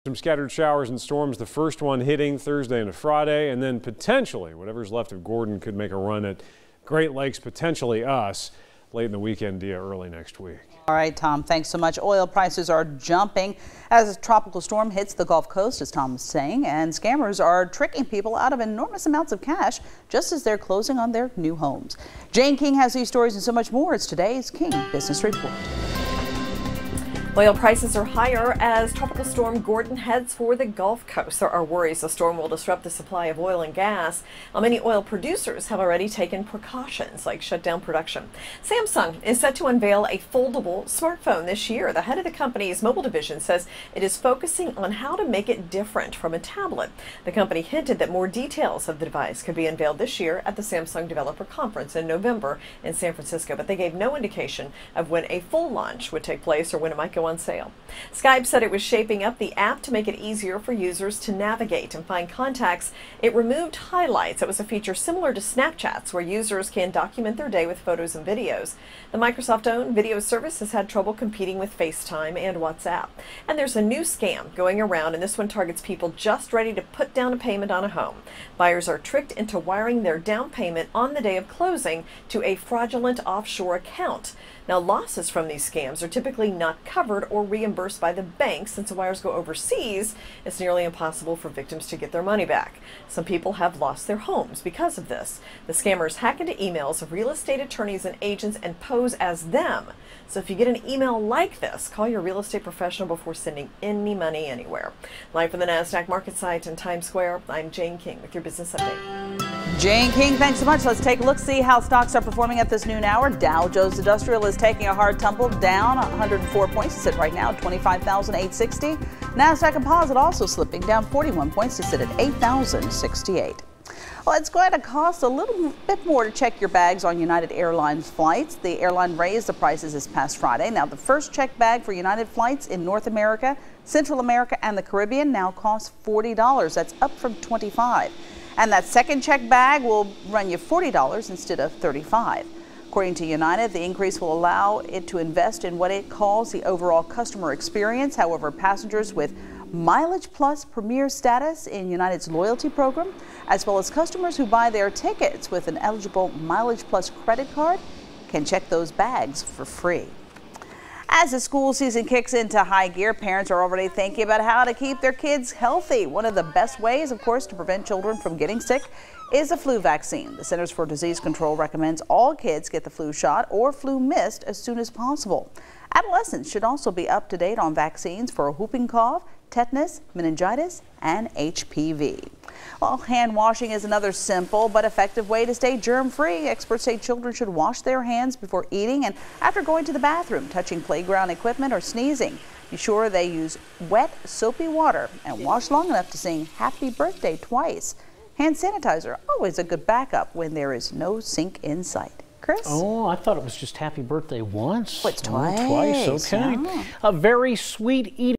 Some scattered showers and storms, the first one hitting Thursday and Friday, and then potentially whatever's left of Gordon could make a run at Great Lakes, potentially us, late in the weekend, early next week. All right, Tom, thanks so much. Oil prices are jumping as a tropical storm hits the Gulf Coast, as Tom was saying, and scammers are tricking people out of enormous amounts of cash just as they're closing on their new homes. Jane King has these stories and so much more. It's today's King Business Report. Oil prices are higher as Tropical Storm Gordon heads for the Gulf Coast. There are worries the storm will disrupt the supply of oil and gas. Now, many oil producers have already taken precautions like shut down production. Samsung is set to unveil a foldable smartphone this year. The head of the company's mobile division says it is focusing on how to make it different from a tablet. The company hinted that more details of the device could be unveiled this year at the Samsung Developer Conference in November in San Francisco, but they gave no indication of when a full launch would take place or when it might go on sale. Skype said it was shaping up the app to make it easier for users to navigate and find contacts. It removed highlights. It was a feature similar to Snapchat's where users can document their day with photos and videos. The Microsoft-owned video service has had trouble competing with FaceTime and WhatsApp. And there's a new scam going around, and this one targets people just ready to put down a payment on a home. Buyers are tricked into wiring their down payment on the day of closing to a fraudulent offshore account. Now, losses from these scams are typically not covered or reimbursed by the bank. Since the wires go overseas, it's nearly impossible for victims to get their money back. Some people have lost their homes because of this. The scammers hack into emails of real estate attorneys and agents and pose as them. So if you get an email like this, call your real estate professional before sending any money anywhere. Live from the NASDAQ market site in Times Square, I'm Jane King with your business update. Jane King, thanks so much. Let's take a look, see how stocks are performing at this noon hour. Dow Jones Industrial is taking a hard tumble, down 104 points to sit right now at 25,860. NASDAQ Composite also slipping, down 41 points to sit at 8,068. Well, it's going to cost a little bit more to check your bags on United Airlines flights. The airline raised the prices this past Friday. Now, the first check bag for United flights in North America, Central America, and the Caribbean now costs $40. That's up from $25. And that second check bag will run you $40 instead of $35. According to United, the increase will allow it to invest in what it calls the overall customer experience. However, passengers with Mileage Plus Premier status in United's loyalty program, as well as customers who buy their tickets with an eligible Mileage Plus credit card, can check those bags for free. As the school season kicks into high gear, parents are already thinking about how to keep their kids healthy. One of the best ways, of course, to prevent children from getting sick is a flu vaccine. The Centers for Disease Control recommends all kids get the flu shot or flu mist as soon as possible. Adolescents should also be up to date on vaccines for whooping cough, tetanus, meningitis, and HPV. Well, hand washing is another simple but effective way to stay germ-free. Experts say children should wash their hands before eating and after going to the bathroom, touching playground equipment, or sneezing. Be sure they use wet, soapy water and wash long enough to sing happy birthday twice. Hand sanitizer, always a good backup when there is no sink in sight. Chris? Oh, I thought it was just happy birthday once. Oh, it's twice. Twice, okay. Yeah. A very sweet eating.